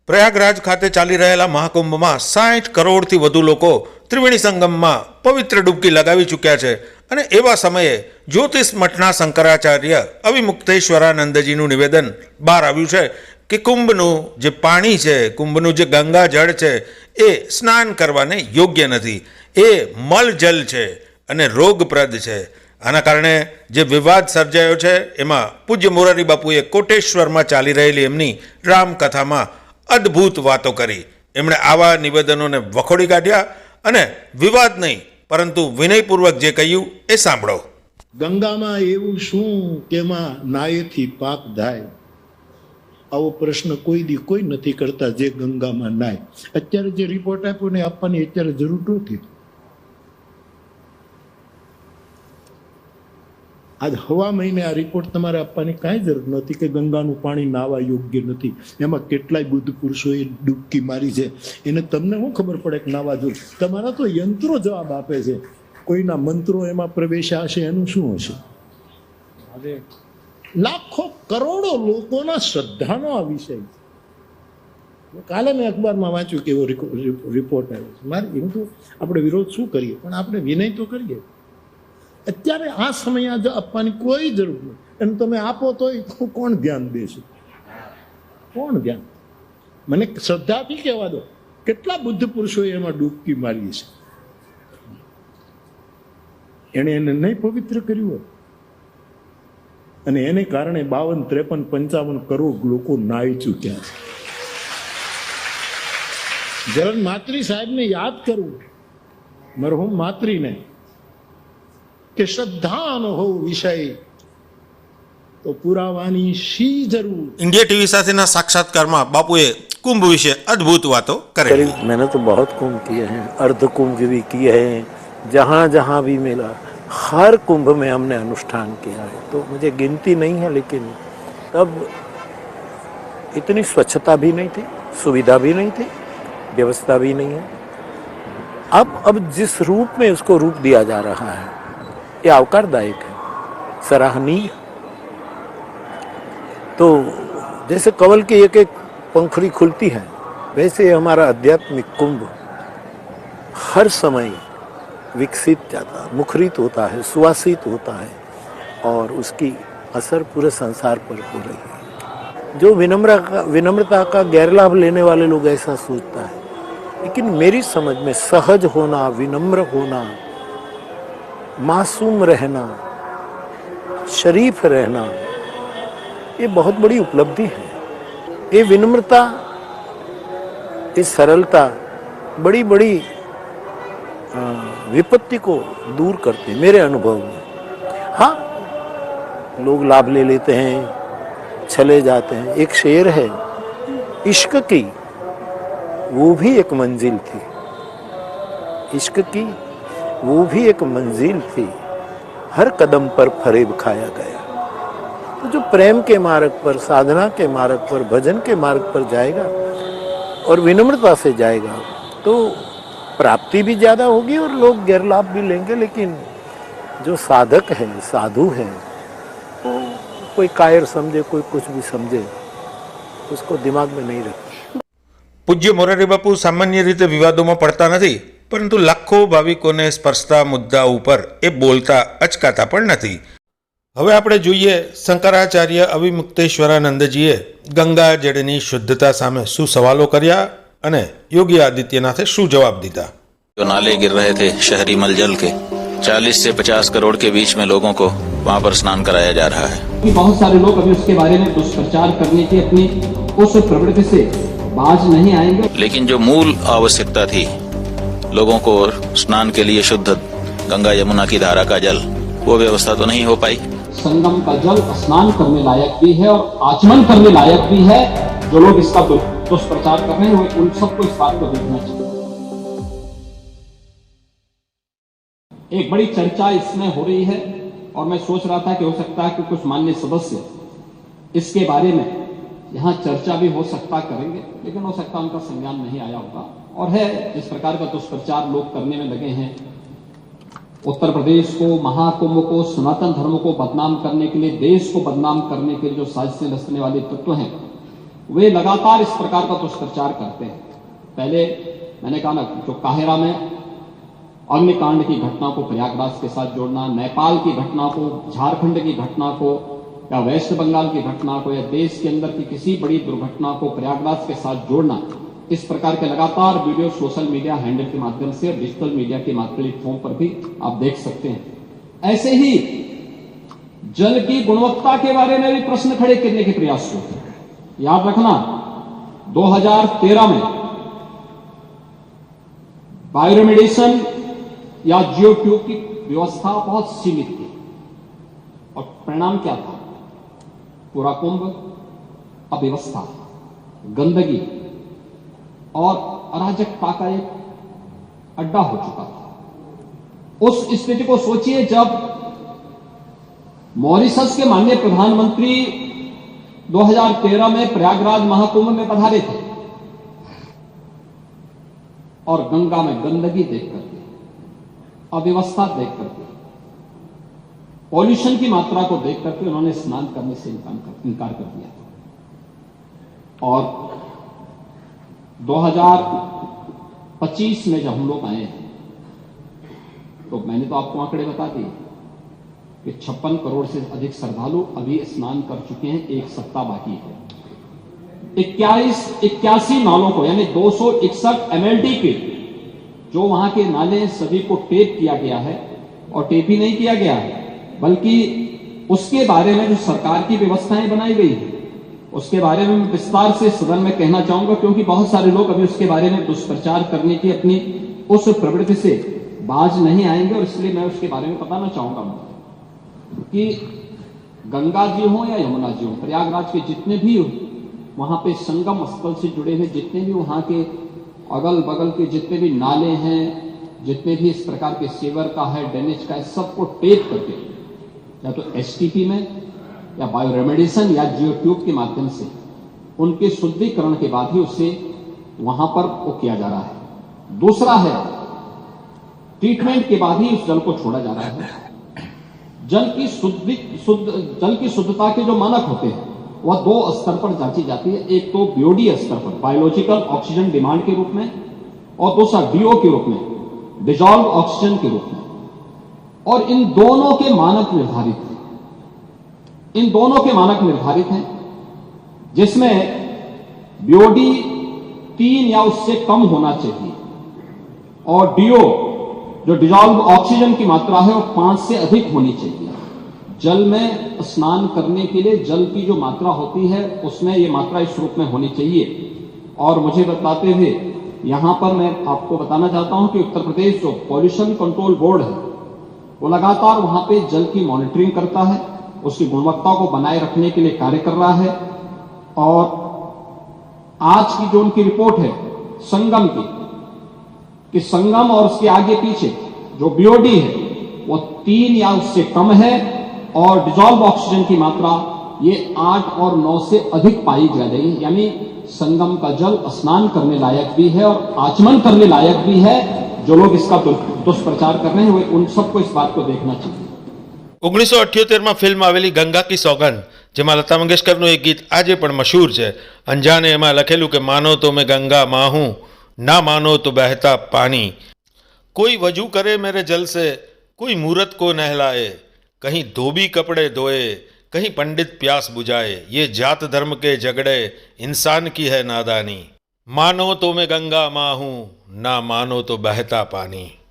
પ્રયાગરાજ ખાતે ચાલી રહેલા મહાકુંભમાં 60 કરોડથી વધુ લોકો ત્રિવેણી સંગમમાં પવિત્ર ડૂબકી લગાવી ચૂક્યા છે અને એવા સમયે જ્યોતિષ મઠના શંકરાચાર્ય અવિમુક્તેશ્વરાનંદજીનું નિવેદન બહાર આવ્યું છે કે કુંભનું જે પાણી છે, કુંભનું જે ગંગા જળ છે એ સ્નાન કરવાને યોગ્ય નથી, એ મલજલ છે અને રોગપ્રદ છે. આના કારણે જે વિવાદ સર્જાયો છે એમાં પૂજ્ય મોરારી બાપુએ કોટેશ્વરમાં ચાલી રહેલી એમની રામકથામાં અદ્ભુત વાતો કરી. એમણે આવા નિવેદનોને વખોડી કાઢ્યા અને વિવાદ નહીં પરંતુ વિનયપૂર્વક જે કહ્યું એ સાંભળો. ગંગામાં એવું શું કે એમાં નાયેથી પાપ થાય? આવો પ્રશ્ન કોઈ નથી કરતા જે ગંગામાં નાય. અત્યારે જે રિપોર્ટ આપ્યો ને આપવાની અત્યારે જરૂર નથી. આજ હવા મહિને આ રિપોર્ટ તમારે આપવાની કાંઈ જરૂર નથી કે ગંગાનું પાણી નાવા યોગ્ય નથી. એમાં કેટલાય બુદ્ધ પુરુષોએ ડૂબકી મારી છે, એને તમને શું ખબર પડે કે નાવા જો? તમારા તો યંત્રો જવાબ આપે છે. કોઈના મંત્રો એમાં પ્રવેશ્યા હશે, એનું શું હશે? લાખો કરોડો લોકોના શ્રદ્ધાનો આ વિષય છે. કાલે મેં અખબારમાં વાંચ્યું કે એવો રિપોર્ટ આવ્યો છે. મારે એમ તો આપણે વિરોધ શું કરીએ, પણ આપણે વિનય તો કરીએ. અત્યારે આ સમયે જો આપવાની કોઈ જરૂર નથી, અને તમે આપો તો કોણ ધ્યાન દેશે? કોણ ધ્યાન? મને શ્રદ્ધાથી કહેવા દો, કેટલા બુદ્ધ પુરુષોએ એમાં ડૂબકી મારી છે. એણે એને નહીં પવિત્ર કર્યું હોય, અને એને કારણે 52, 53, 55 કરોડ લોકો નાહી ચૂક્યા છે. જરન માત્રી સાહેબને યાદ કરવું, મરહુમ માત્રીને, કે શ્રદ્ધાનો હો વિષય તો પુરાવાની શી જરૂર. ઇન્ડિયા ટીવી સાથેના સાક્ષાત્કારમાં બાપુએ કુંભ વિશે અદ્ભુત વાતો કરી. मैंने तो बहुत कुंभ किए हैं, अर्ध कुंभ भी किए हैं, जहाँ जहाँ भी मिला हर कुंभ में हमने अनुष्ठान किया है. तो मुझे गिनती नहीं है, लेकिन तब इतनी स्वच्छता भी नहीं थी, सुविधा भी नहीं थी, व्यवस्था भी नहीं है. अब जिस रूप में उसको रूप दिया जा रहा है ये आवकारदायक है, सराहनीय. तो जैसे कमल की एक एक पंखुड़ी खुलती है, वैसे हमारा आध्यात्मिक कुंभ हर समय विकसित जाता, मुखरित होता है, सुवासित होता है, और उसकी असर पूरे संसार पर हो रही है. जो विनम्रता का गैरलाभ लेने वाले लोग ऐसा सोचता है, लेकिन मेरी समझ में सहज होना, विनम्र होना, मासूम रहना, शरीफ रहना, ये बहुत बड़ी उपलब्धि है. ये विनम्रता, ये सरलता बड़ी बड़ी विपत्ति को दूर करते मेरे अनुभव में. हाँ, लोग लाभ ले लेते हैं, चले जाते हैं. एक शेर है, इश्क की वो भी एक मंजिल थी, इश्क की वो भी एक मंजिल थी, हर कदम पर फरेब खाया गया. तो जो प्रेम के मार्ग पर, साधना के मार्ग पर, भजन के मार्ग पर जाएगा और विनम्रता से जाएगा तो प्राप्ति भी ज़्यादा होगी और लोग गैरलाभ भी लेंगे. लेकिन जो साधक है, साधु है, तो कोई कायर समझे, कोई कुछ भी समझे, उसको दिमाग में नहीं रखते. પૂજ્ય મોરારી બાપુ સામાન્ય રીતે વિવાદોમાં પડતા નથી, પરંતુ લાખો ભાવિકોને સ્પર્શતા મુદ્દા ઉપર એ બોલતા અચકાતા પણ નથી. હવે આપણે જોઈએ શંકરાચાર્ય અવિમુક્તેશ્વરાનંદજીએ ગંગા જળની શુદ્ધતા સામે શું સવાલો કર્યા અને યોગી આદિત્યનાથે શું જવાબ દીધા. जो नाले गिर रहे थे शहरी मलजल के, 40 से 50 करोड़ के बीच में लोगों को वहाँ पर स्नान कराया जा रहा है. बहुत सारे लोग अभी उसके बारे में दुष्प्रचार करने की अपनी उस प्रवृत्ति से बाज नहीं आएंगे. लेकिन जो मूल आवश्यकता थी, लोगों को स्नान के लिए शुद्ध गंगा यमुना की धारा का जल, वो व्यवस्था तो नहीं हो पाई. संगम का जल स्नान करने लायक भी है और आचमन करने लायक भी है. जो लोग इसका दुष्प्रचार कर रहे हैं उन सबको इस बात को देखना चाहिए. एक बड़ी चर्चा इसमें हो रही है और मैं सोच रहा था कि हो सकता है कि कुछ माननीय सदस्य इसके बारे में यहाँ चर्चा भी हो सकता करेंगे, लेकिन हो सकता उनका संज्ञान नहीं आया होगा. और है जिस प्रकार का दुष्प्रचार लोग करने में लगे हैं, उत्तर प्रदेश को, महाकुंभ को, सनातन धर्म को बदनाम करने के लिए, देश को बदनाम करने के लिए जो साजिशें रचने वाले तत्व हैं, वे लगातार इस प्रकार का दुष्प्रचार करते हैं। पहले मैंने कहा ना, जो काहिरा में अग्निकांड की घटना को प्रयागराज के साथ जोड़ना, नेपाल की घटना को, झारखंड की घटना को, या वेस्ट बंगाल की घटना को, या देश के अंदर की किसी बड़ी दुर्घटना को प्रयागराज के साथ जोड़ना, इस प्रकार के लगातार वीडियो सोशल मीडिया हैंडल के माध्यम से और डिजिटल मीडिया के प्लेटफॉर्म पर भी आप देख सकते हैं। ऐसे ही जल की गुणवत्ता के बारे में भी प्रश्न खड़े करने के प्रयास हुए। याद रखना, 2013 में बायोरेमेडिएशन या जियो ट्यूब की व्यवस्था बहुत सीमित थी और परिणाम क्या था? पूरा कुंभ अव्यवस्था, गंदगी और अराजकता का एक अड्डा हो चुका था। उस स्थिति को सोचिए जब मॉरिशस के माननीय प्रधानमंत्री 2013 में प्रयागराज महाकुंभ में पधारे थे और गंगा में गंदगी देख करके, अव्यवस्था देख करके, पॉल्यूशन की मात्रा को देख करके उन्होंने स्नान करने से इनकार कर दिया था। और 2025 में जब हम लोग आए हैं तो मैंने तो आपको आंकड़े बता दिए कि 56 करोड़ से अधिक श्रद्धालु अभी स्नान कर चुके हैं, एक सप्ताह बाकी है। 81 नालों को, यानी 261 MLD के जो वहां के नाले सभी को टेप किया गया है, और टेप ही नहीं किया गया है बल्कि उसके बारे में जो सरकार की व्यवस्थाएं बनाई गई है उसके बारे में विस्तार से सदन में कहना चाहूंगा, क्योंकि बहुत सारे लोग अभी उसके बारे में दुष्प्रचार करने की अपनी उस प्रवृत्ति से बाज नहीं आएंगे, और इसलिए मैं उसके बारे में बताना चाहूंगा कि गंगा जी हो या यमुना जी हो, प्रयागराज के जितने भी वहां पे संगम स्थल से जुड़े हुए जितने भी वहां के अगल बगल के जितने भी नाले हैं, जितने भी इस प्रकार के सीवर का है, ड्रेनेज का है, सबको टेप करके या तो STP में या बायोरेमेडिएशन या जियो ट्यूब के माध्यम से उनके शुद्धिकरण के बाद ही उसे वहां पर वो किया जा रहा है। दूसरा है, ट्रीटमेंट के बाद ही उस जल को छोड़ा जा रहा है। जल की शुद्धता के जो मानक होते हैं वह 2 स्तर पर जांची जाती है। एक तो BOD स्तर पर, बायोलॉजिकल ऑक्सीजन डिमांड के रूप में, और दूसरा DO के रूप में, डिजॉल्व ऑक्सीजन के रूप में। और इन दोनों के मानक निर्धारित हैं, इन दोनों के मानक निर्धारित हैं, जिसमें BOD 3 या उससे कम होना चाहिए और DO जो डिजॉल्व ऑक्सीजन की मात्रा है वो 5 से अधिक होनी चाहिए। जल में स्नान करने के लिए जल की जो मात्रा होती है उसमें ये मात्रा इस रूप में होनी चाहिए। और मुझे बताते हुए यहां पर मैं आपको बताना चाहता हूं कि उत्तर प्रदेश जो पॉल्यूशन कंट्रोल बोर्ड है वो लगातार वहां पे जल की मॉनिटरिंग करता है, उसकी गुणवत्ता को बनाए रखने के लिए कार्य कर रहा है। और आज की जो उनकी रिपोर्ट है संगम की, कि संगम और उसके आगे पीछे जो BOD है वो 3 या उससे कम है, और डिजॉल्व ऑक्सीजन की मात्रा ये 8 और 9 से अधिक पाई जा रही है। यानी संगम का जल स्नान करने लायक भी है और आचमन करने लायक भी है। जो लोग इसका दुष्प्रचार कर रहे हैं वे उन सबको इस बात को देखना चाहिए। 1978 ફિલ્મ આવેલી ગંગા કી સોગંદ, જેમાં લતા મંગેશકરનું એક ગીત આજે પણ મશહૂર છે। અંજાને એમાં લખેલું કે માનો તો मैं गंगा माँ हूँ, ना मानो तो बहता पानी। कोई वजू करे मेरे जल से, कोई मूरत को नहलाए, कहीं धोबी कपड़े धोए, कहीं पंडित प्यास बुझाए। ये जात धर्म के झगड़े, इंसान की है नादानी। मानो तो मैं गंगा माँ हूँ, ना मानो तो बहता पानी।